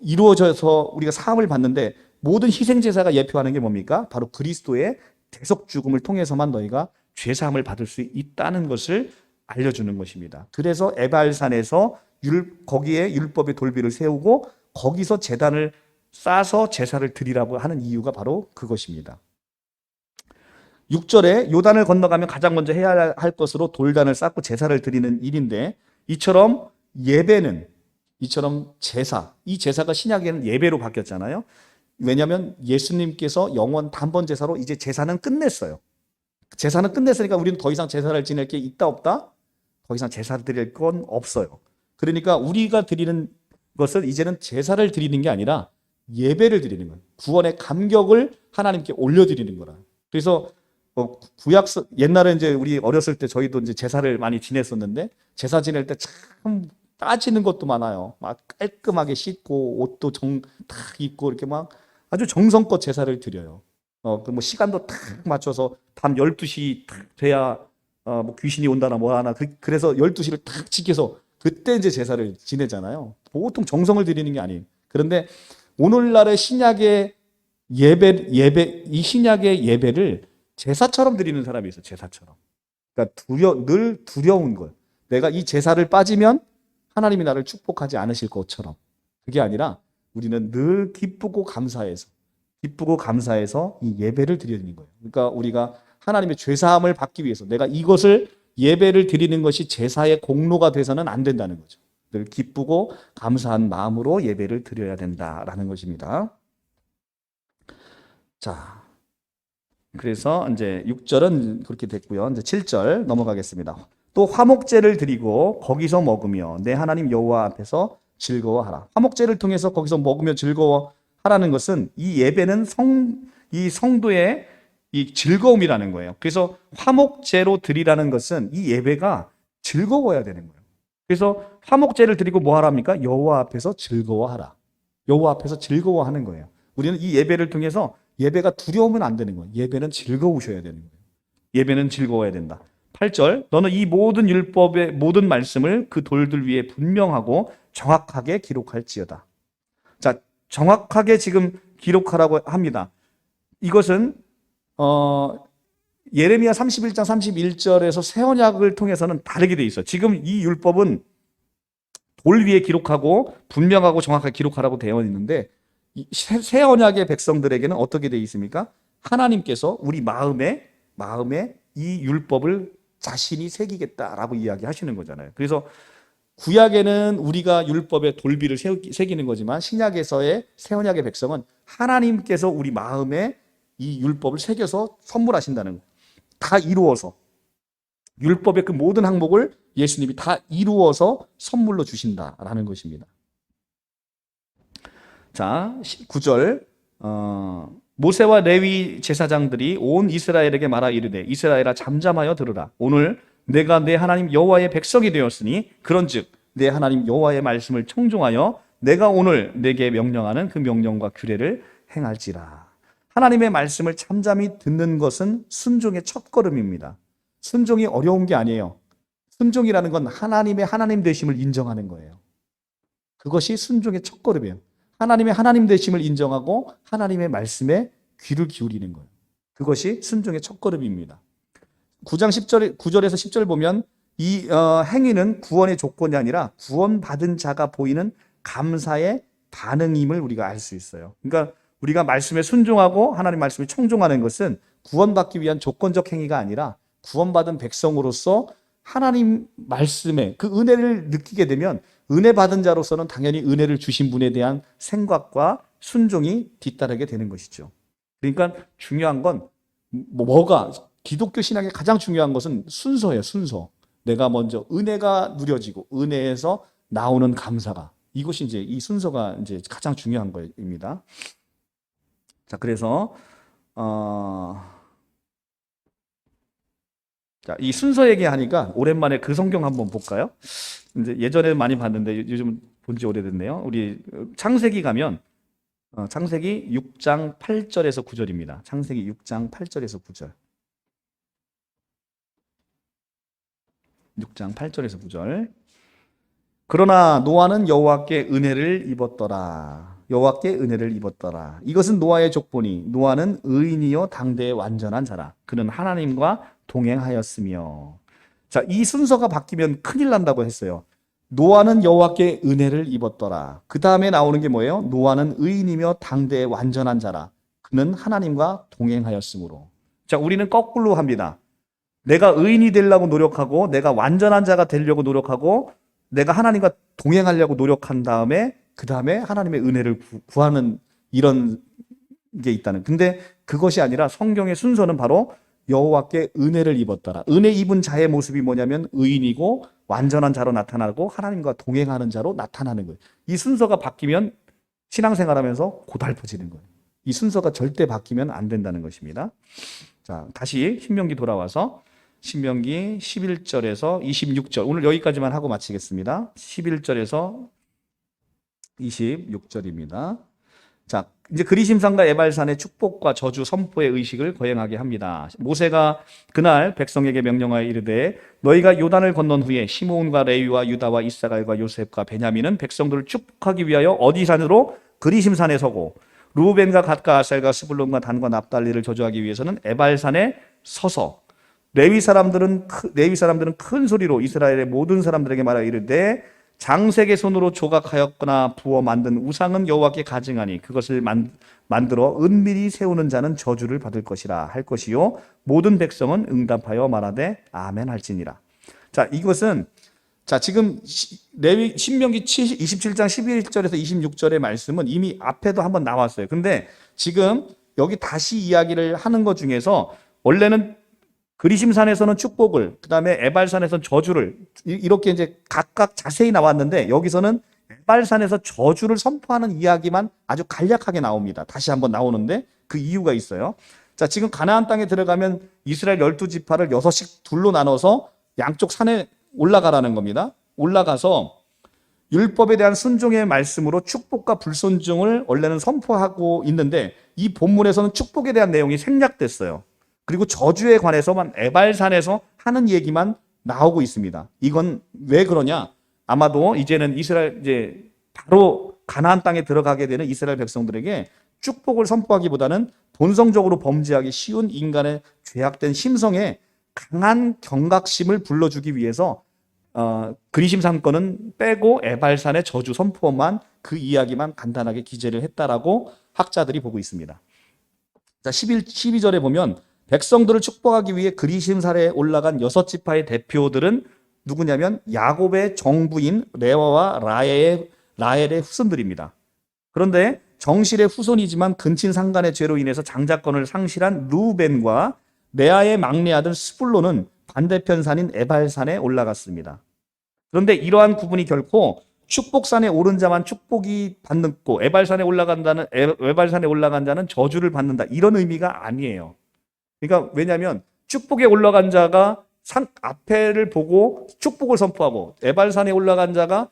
이루어져서 우리가 사함을 받는데, 모든 희생제사가 예표하는 게 뭡니까? 바로 그리스도의 대속 죽음을 통해서만 너희가 죄사함을 받을 수 있다는 것을 알려주는 것입니다. 그래서 에발산에서 거기에 율법의 돌비를 세우고 거기서 제단을 쌓아서 제사를 드리라고 하는 이유가 바로 그것입니다. 6절에 요단을 건너가면 가장 먼저 해야 할 것으로 돌단을 쌓고 제사를 드리는 일인데, 이처럼 제사, 이 제사가 신약에는 예배로 바뀌었잖아요. 왜냐하면 예수님께서 영원 단번 제사로 이제 제사는 끝냈어요. 제사는 끝냈으니까 우리는 더 이상 제사를 지낼 게 있다 없다? 더 이상 제사를 드릴 건 없어요. 그러니까 우리가 드리는 것은 이제는 제사를 드리는 게 아니라 예배를 드리는 거예요. 구원의 감격을 하나님께 올려드리는 거라. 그래서 옛날에 이제 우리 어렸을 때 저희도 이제 제사를 많이 지냈었는데, 제사 지낼 때 참 따지는 것도 많아요. 막 깔끔하게 씻고 옷도 딱 입고 이렇게 막 아주 정성껏 제사를 드려요. 그 뭐 시간도 딱 맞춰서 밤 12시 딱 돼야 뭐 귀신이 온다나 뭐 하나, 그래서 12시를 딱 지켜서 그때 이제 제사를 지내잖아요. 보통 정성을 드리는 게 아니에요. 그런데 오늘날의 신약의 이 신약의 예배를 제사처럼 드리는 사람이 있어요. 제사처럼. 그러니까 늘 두려운 거예요. 내가 이 제사를 빠지면 하나님이 나를 축복하지 않으실 것처럼. 그게 아니라 우리는 늘 기쁘고 감사해서 이 예배를 드리는 거예요. 그러니까 우리가 하나님의 죄사함을 받기 위해서 내가 이것을 예배를 드리는 것이 제사의 공로가 돼서는 안 된다는 거죠. 늘 기쁘고 감사한 마음으로 예배를 드려야 된다라는 것입니다. 자, 그래서 이제 6절은 그렇게 됐고요. 이제 7절 넘어가겠습니다. 또 화목제를 드리고 거기서 먹으며 내 하나님 여호와 앞에서 즐거워하라. 화목제를 통해서 거기서 먹으며 즐거워하라는 것은 이 예배는 이 성도의 이 즐거움이라는 거예요. 그래서 화목제로 드리라는 것은 이 예배가 즐거워야 되는 거예요. 그래서 화목제를 드리고 뭐 하랍니까? 여호와 앞에서 즐거워하라. 여호와 앞에서 즐거워하는 거예요. 우리는 이 예배를 통해서 예배가 두려우면 안 되는 거예요. 예배는 즐거우셔야 되는 거예요. 예배는 즐거워야 된다. 8절, 너는 이 모든 율법의 모든 말씀을 그 돌들 위에 분명하고 정확하게 기록할지어다. 자, 정확하게 지금 기록하라고 합니다. 이것은 예레미야 31장 31절에서 새 언약을 통해서는 다르게 돼 있어요. 지금 이 율법은 돌 위에 기록하고 분명하고 정확하게 기록하라고 되어 있는데, 새 언약의 백성들에게는 어떻게 되어 있습니까? 하나님께서 우리 마음에 이 율법을 자신이 새기겠다라고 이야기하시는 거잖아요. 그래서 구약에는 우리가 율법의 돌비를 새기는 거지만 신약에서의 새 언약의 백성은 하나님께서 우리 마음에 이 율법을 새겨서 선물하신다는 거예요. 다 이루어서 율법의 그 모든 항목을 예수님이 다 이루어서 선물로 주신다라는 것입니다. 자, 9절 모세와 레위 제사장들이 온 이스라엘에게 말하 이르되 이스라엘아 잠잠하여 들으라. 오늘 내가 내 하나님 여호와의 백성이 되었으니 그런즉 내 하나님 여호와의 말씀을 청종하여 내가 오늘 내게 명령하는 그 명령과 규례를 행할지라. 하나님의 말씀을 잠잠히 듣는 것은 순종의 첫걸음입니다. 순종이 어려운 게 아니에요. 순종이라는 건 하나님의 하나님 되심을 인정하는 거예요. 그것이 순종의 첫걸음이에요. 하나님의 하나님 되심을 인정하고 하나님의 말씀에 귀를 기울이는 거예요. 그것이 순종의 첫걸음입니다. 9장 10절, 9절에서 10절 보면 이 행위는 구원의 조건이 아니라 구원받은 자가 보이는 감사의 반응임을 우리가 알 수 있어요. 그러니까 우리가 말씀에 순종하고 하나님 말씀에 청종하는 것은 구원받기 위한 조건적 행위가 아니라 구원받은 백성으로서 하나님 말씀에 그 은혜를 느끼게 되면 은혜 받은 자로서는 당연히 은혜를 주신 분에 대한 생각과 순종이 뒤따르게 되는 것이죠. 그러니까 중요한 건 뭐가 기독교 신앙의 가장 중요한 것은 순서예요. 순서. 내가 먼저 은혜가 누려지고 은혜에서 나오는 감사가, 이것이 이제 이 순서가 이제 가장 중요한 것입니다. 자, 그래서 자, 이 순서 얘기하니까 오랜만에 그 성경 한번 볼까요? 이제 예전에 많이 봤는데 요즘 본 지 오래됐네요. 우리 창세기 가면 창세기 6장 8절에서 9절입니다. 창세기 6장 8절에서 9절. 6장 8절에서 9절. 그러나 노아는 여호와께 은혜를 입었더라. 여호와께 은혜를 입었더라. 이것은 노아의 족보니 노아는 의인이요 당대의 완전한 자라. 그는 하나님과 동행하였으며. 자, 이 순서가 바뀌면 큰일 난다고 했어요. 노아는 여호와께 은혜를 입었더라. 그 다음에 나오는 게 뭐예요? 노아는 의인이며 당대의 완전한 자라. 그는 하나님과 동행하였으므로. 자, 우리는 거꾸로 합니다. 내가 의인이 되려고 노력하고 내가 완전한 자가 되려고 노력하고 내가 하나님과 동행하려고 노력한 다음에 그 다음에 하나님의 은혜를 구하는 이런 게 있다는. 근데 그것이 아니라 성경의 순서는 바로 여호와께 은혜를 입었더라. 은혜 입은 자의 모습이 뭐냐면 의인이고 완전한 자로 나타나고 하나님과 동행하는 자로 나타나는 거예요. 이 순서가 바뀌면 신앙생활하면서 고달퍼지는 거예요. 이 순서가 절대 바뀌면 안 된다는 것입니다. 자, 다시 신명기 돌아와서 신명기 11절에서 26절. 오늘 여기까지만 하고 마치겠습니다. 11절에서 26절입니다. 자, 이제 그리심산과 에발산의 축복과 저주 선포의 의식을 거행하게 합니다. 모세가 그날 백성에게 명령하여 이르되 너희가 요단을 건넌 후에 시므온과 레위와 유다와 이스라엘과 요셉과 베냐민은 백성들을 축복하기 위하여 어디 산으로? 그리심산에 서고 루벤과 갓과 아셀과 스불론과 단과 납달리를 저주하기 위해서는 에발산에 서서 레위 사람들은 큰 소리로 이스라엘의 모든 사람들에게 말하여 이르되 장색의 손으로 조각하였거나 부어 만든 우상은 여호와께 가증하니 그것을 만들어 은밀히 세우는 자는 저주를 받을 것이라 할 것이요 모든 백성은 응답하여 말하되 아멘 할지니라. 자, 이것은 자, 지금 레위 신명기 27장 11절에서 26절의 말씀은 이미 앞에도 한번 나왔어요. 근데 지금 여기 다시 이야기를 하는 것 중에서 원래는 그리심산에서는 축복을, 그 다음에 에발산에서는 저주를, 이렇게 이제 각각 자세히 나왔는데 여기서는 에발산에서 저주를 선포하는 이야기만 아주 간략하게 나옵니다. 다시 한번 나오는데 그 이유가 있어요. 자, 지금 가나안 땅에 들어가면 이스라엘 12지파를 6씩 둘로 나눠서 양쪽 산에 올라가라는 겁니다. 올라가서 율법에 대한 순종의 말씀으로 축복과 불순종을 원래는 선포하고 있는데 이 본문에서는 축복에 대한 내용이 생략됐어요. 그리고 저주에 관해서만 에발산에서 하는 얘기만 나오고 있습니다. 이건 왜 그러냐? 아마도 이제는 이제 바로 가나안 땅에 들어가게 되는 이스라엘 백성들에게 축복을 선포하기보다는 본성적으로 범죄하기 쉬운 인간의 죄악된 심성에 강한 경각심을 불러주기 위해서 그리심산 거는 빼고 에발산의 저주 선포만 그 이야기만 간단하게 기재를 했다라고 학자들이 보고 있습니다. 자, 12절에 보면 백성들을 축복하기 위해 그리심산에 올라간 6지파의 대표들은 누구냐면 야곱의 정부인 레와와 라헬의 후손들입니다. 그런데 정실의 후손이지만 근친상간의 죄로 인해서 장자권을 상실한 루벤과 레아의 막내 아들 스불론은 반대편 산인 에발산에 올라갔습니다. 그런데 이러한 구분이 결코 축복산에 오른 자만 축복이 받고 에발산에 올라간 자는 저주를 받는다, 이런 의미가 아니에요. 그러니까 왜냐하면 축복에 올라간 자가 산 앞에를 보고 축복을 선포하고 에발산에 올라간 자가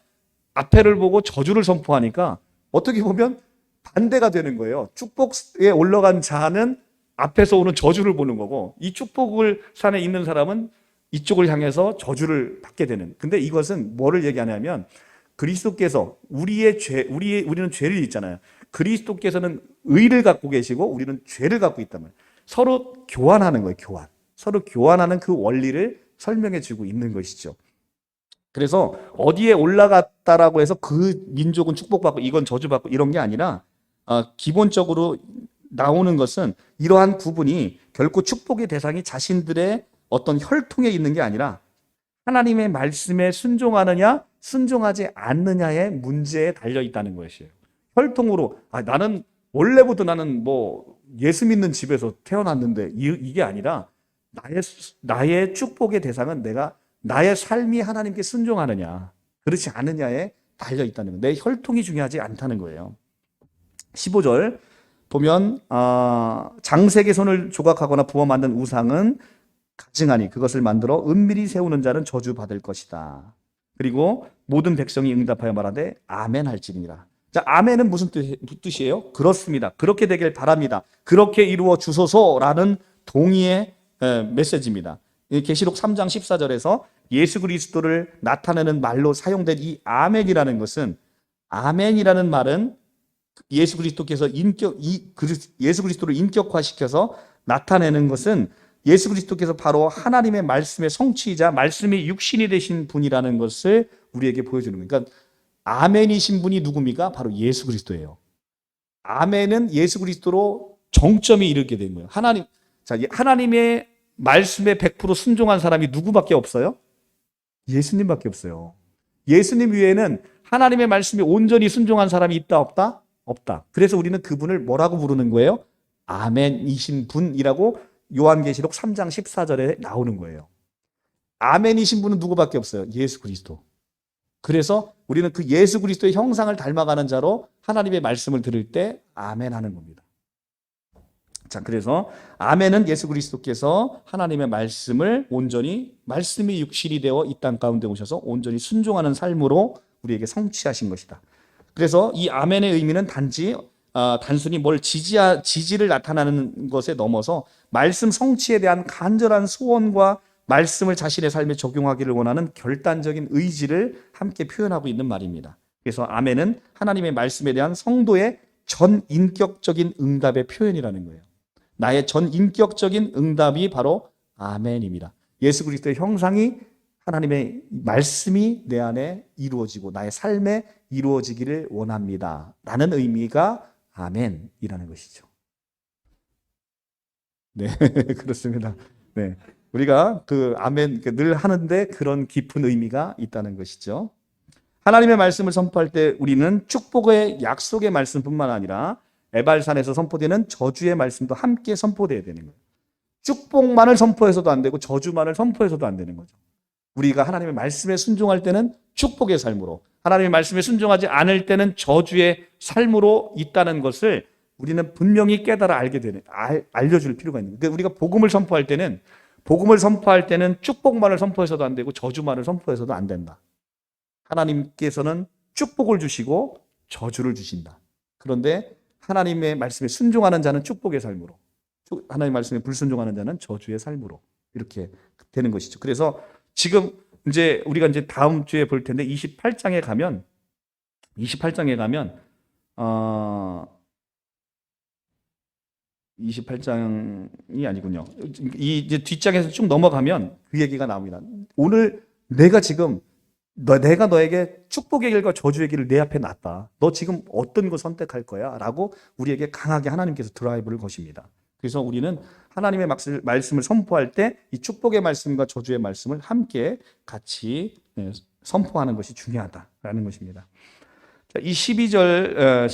앞에를 보고 저주를 선포하니까 어떻게 보면 반대가 되는 거예요. 축복에 올라간 자는 앞에서 오는 저주를 보는 거고, 이 축복을 산에 있는 사람은 이쪽을 향해서 저주를 받게 되는. 근데 이것은 뭐를 얘기하냐면, 그리스도께서 우리는 죄를 있잖아요. 그리스도께서는 의를 갖고 계시고 우리는 죄를 갖고 있단 말이에요. 서로 교환하는 거예요, 교환. 서로 교환하는 그 원리를 설명해 주고 있는 것이죠. 그래서 어디에 올라갔다라고 해서 그 민족은 축복받고 이건 저주받고 이런 게 아니라, 기본적으로 나오는 것은 이러한 부분이 결코 축복의 대상이 자신들의 어떤 혈통에 있는 게 아니라 하나님의 말씀에 순종하느냐 순종하지 않느냐의 문제에 달려 있다는 것이에요. 혈통으로 나는 원래부터 나는 뭐 예수 믿는 집에서 태어났는데 이게 아니라 나의 축복의 대상은 내가 나의 삶이 하나님께 순종하느냐 그렇지 않느냐에 달려 있다는 거예요. 내 혈통이 중요하지 않다는 거예요. 15절 보면 장색의 손을 조각하거나 부어 만든 우상은 가증하니 그것을 만들어 은밀히 세우는 자는 저주받을 것이다. 그리고 모든 백성이 응답하여 말하되 아멘 할지니라. 자, 아멘은 무슨 뜻이에요? 그렇습니다. 그렇게 되길 바랍니다. 그렇게 이루어 주소서라는 동의의 메시지입니다. 계시록 3장 14절에서 예수 그리스도를 나타내는 말로 사용된 이 아멘이라는 것은, 아멘이라는 말은 예수 그리스도께서 예수 그리스도를 인격화시켜서 나타내는 것은 예수 그리스도께서 바로 하나님의 말씀의 성취이자 말씀이 육신이 되신 분이라는 것을 우리에게 보여주는 거예요. 그러니까 아멘이신 분이 누굽니까? 바로 예수 그리스도예요. 아멘은 예수 그리스도로 정점이 이르게 된 거예요. 하나님의 말씀에 100% 순종한 사람이 누구밖에 없어요? 예수님밖에 없어요. 예수님 외에는 하나님의 말씀에 온전히 순종한 사람이 있다 없다? 없다. 그래서 우리는 그분을 뭐라고 부르는 거예요? 아멘이신 분이라고 요한계시록 3장 14절에 나오는 거예요. 아멘이신 분은 누구밖에 없어요? 예수 그리스도. 그래서 우리는 그 예수 그리스도의 형상을 닮아가는 자로 하나님의 말씀을 들을 때 아멘 하는 겁니다. 자, 그래서 아멘은 예수 그리스도께서 하나님의 말씀을 온전히, 말씀이 육신이 되어 이 땅 가운데 오셔서 온전히 순종하는 삶으로 우리에게 성취하신 것이다. 그래서 이 아멘의 의미는 단순히 뭘 지지를 나타나는 것에 넘어서 말씀 성취에 대한 간절한 소원과 말씀을 자신의 삶에 적용하기를 원하는 결단적인 의지를 함께 표현하고 있는 말입니다. 그래서 아멘은 하나님의 말씀에 대한 성도의 전인격적인 응답의 표현이라는 거예요. 나의 전인격적인 응답이 바로 아멘입니다. 예수 그리스도의 형상이, 하나님의 말씀이 내 안에 이루어지고 나의 삶에 이루어지기를 원합니다 라는 의미가 아멘이라는 것이죠. 네, 그렇습니다. 네, 우리가 그 아멘 늘 하는데 그런 깊은 의미가 있다는 것이죠. 하나님의 말씀을 선포할 때 우리는 축복의 약속의 말씀뿐만 아니라 에발산에서 선포되는 저주의 말씀도 함께 선포되어야 되는 거예요. 축복만을 선포해서도 안 되고 저주만을 선포해서도 안 되는 거죠. 우리가 하나님의 말씀에 순종할 때는 축복의 삶으로, 하나님의 말씀에 순종하지 않을 때는 저주의 삶으로 있다는 것을 우리는 분명히 깨달아 알려줄 필요가 있는 거예요. 그러니까 우리가 복음을 선포할 때는 축복만을 선포해서도 안 되고 저주만을 선포해서도 안 된다. 하나님께서는 축복을 주시고 저주를 주신다. 그런데 하나님의 말씀에 순종하는 자는 축복의 삶으로, 하나님의 말씀에 불순종하는 자는 저주의 삶으로 이렇게 되는 것이죠. 그래서 지금 우리가 다음 주에 볼 텐데 28장에 가면 28장이 아니군요. 이제 뒷장에서 쭉 넘어가면 그 얘기가 나옵니다. 오늘 내가 너에게 축복의 길과 저주의 길을 내 앞에 놨다. 너 지금 어떤 거 선택할 거야? 라고 우리에게 강하게 하나님께서 드라이브를 거십니다. 그래서 우리는 하나님의 말씀을 선포할 때 이 축복의 말씀과 저주의 말씀을 함께 같이 선포하는 것이 중요하다라는 것입니다. 자, 이 12절,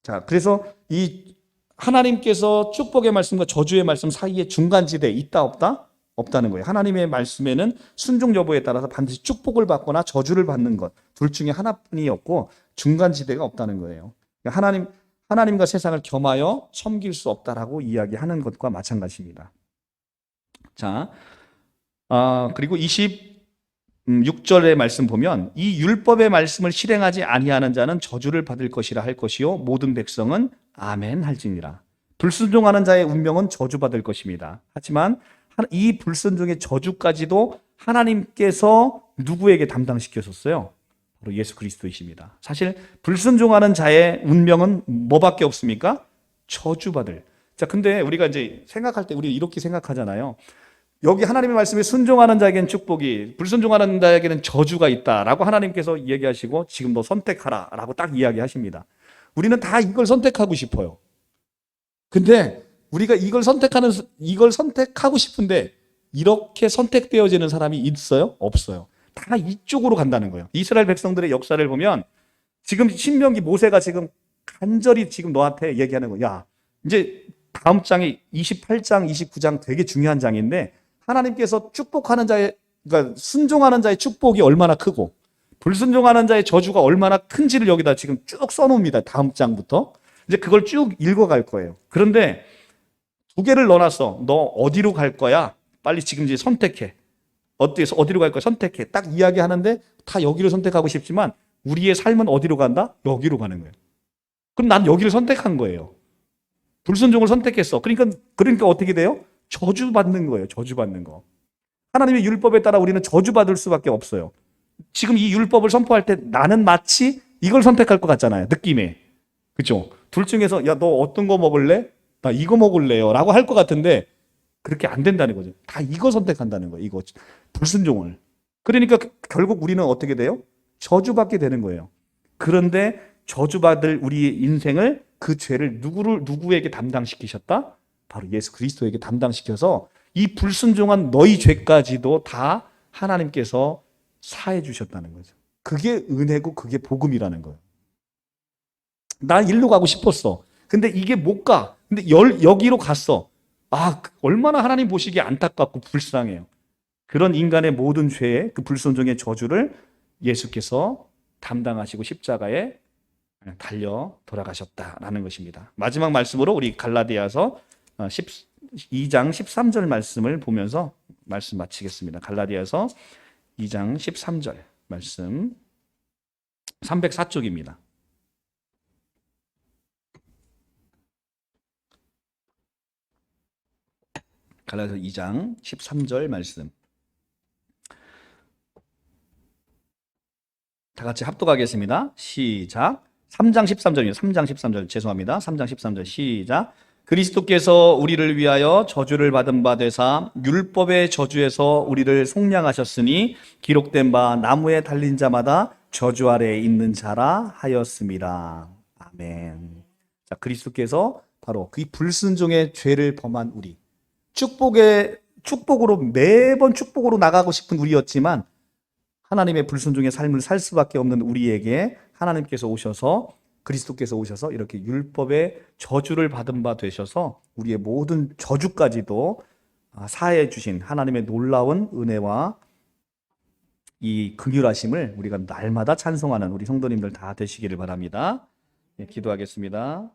자, 그래서 이 하나님께서 축복의 말씀과 저주의 말씀 사이에 중간지대에 있다 없다? 없다는 거예요. 하나님의 말씀에는 순종 여부에 따라서 반드시 축복을 받거나 저주를 받는 것, 둘 중에 하나뿐이 없고 중간지대가 없다는 거예요. 하나님과 세상을 겸하여 섬길 수 없다라고 이야기하는 것과 마찬가지입니다. 자, 그리고 6절의 말씀 보면 이 율법의 말씀을 실행하지 아니하는 자는 저주를 받을 것이라 할 것이요 모든 백성은 아멘 할지니라. 불순종하는 자의 운명은 저주받을 것입니다. 하지만 이 불순종의 저주까지도 하나님께서 누구에게 담당시켰었어요? 바로 예수 그리스도이십니다. 사실 불순종하는 자의 운명은 뭐밖에 없습니까? 저주받을. 자, 근데 우리가 이제 생각할 때 우리 이렇게 생각하잖아요. 여기 하나님의 말씀에 순종하는 자에게는 축복이, 불순종하는 자에게는 저주가 있다라고 하나님께서 얘기하시고 지금 너 선택하라라고 딱 이야기하십니다. 우리는 다 이걸 선택하고 싶어요. 근데 우리가 이걸 선택하고 싶은데 이렇게 선택되어지는 사람이 있어요? 없어요. 다 이쪽으로 간다는 거예요. 이스라엘 백성들의 역사를 보면 지금 신명기 모세가 지금 간절히 지금 너한테 얘기하는 거야. 야, 이제 다음 장이 28장, 29장 되게 중요한 장인데 하나님께서 축복하는 자의, 그러니까 순종하는 자의 축복이 얼마나 크고 불순종하는 자의 저주가 얼마나 큰지를 여기다 지금 쭉 써놓습니다. 다음 장부터. 이제 그걸 쭉 읽어갈 거예요. 그런데 두 개를 넣어놨어. 너 어디로 갈 거야? 빨리 지금 이제 선택해. 어디로 갈 거야? 선택해. 딱 이야기하는데 다 여기를 선택하고 싶지만 우리의 삶은 어디로 간다? 여기로 가는 거예요. 그럼 난 여기를 선택한 거예요. 불순종을 선택했어. 그러니까 어떻게 돼요? 저주받는 거예요. 저주받는 거. 하나님의 율법에 따라 우리는 저주받을 수밖에 없어요. 지금 이 율법을 선포할 때 나는 마치 이걸 선택할 것 같잖아요. 느낌에. 그렇죠? 둘 중에서 야, 너 어떤 거 먹을래? 나 이거 먹을래요. 라고 할 것 같은데 그렇게 안 된다는 거죠. 다 이거 선택한다는 거예요. 이거 불순종을. 그러니까 결국 우리는 어떻게 돼요? 저주받게 되는 거예요. 그런데 저주받을 우리의 인생을 그 죄를 누구에게 담당시키셨다? 바로 예수 그리스도에게 담당시켜서 이 불순종한 너희 죄까지도 다 하나님께서 사해 주셨다는 거죠. 그게 은혜고 그게 복음이라는 거예요. 난 일로 가고 싶었어. 근데 이게 못 가. 근데 여기로 갔어. 아, 얼마나 하나님 보시기에 안타깝고 불쌍해요. 그런 인간의 모든 죄의 그 불순종의 저주를 예수께서 담당하시고 십자가에 달려 돌아가셨다라는 것입니다. 마지막 말씀으로 우리 갈라디아서 2장 13절 말씀을 보면서 말씀 마치겠습니다. 갈라디아서 2장 13절 말씀 304쪽입니다. 갈라디아서 2장 13절 말씀 다 같이 합독하겠습니다. 시작. 3장 13절입니다. 3장 13절 죄송합니다. 3장 13절 시작. 그리스도께서 우리를 위하여 저주를 받은 바 되사 율법의 저주에서 우리를 속량하셨으니 기록된 바 나무에 달린 자마다 저주 아래에 있는 자라 하였습니다. 아멘. 자, 그리스도께서 바로 그 불순종의 죄를 범한 우리, 축복으로 매번 축복으로 나가고 싶은 우리였지만 하나님의 불순종의 삶을 살 수밖에 없는 우리에게 하나님께서 오셔서, 그리스도께서 오셔서 이렇게 율법의 저주를 받은 바 되셔서 우리의 모든 저주까지도 사해 주신 하나님의 놀라운 은혜와 이 긍휼하심을 우리가 날마다 찬송하는 우리 성도님들 다 되시기를 바랍니다. 네, 기도하겠습니다.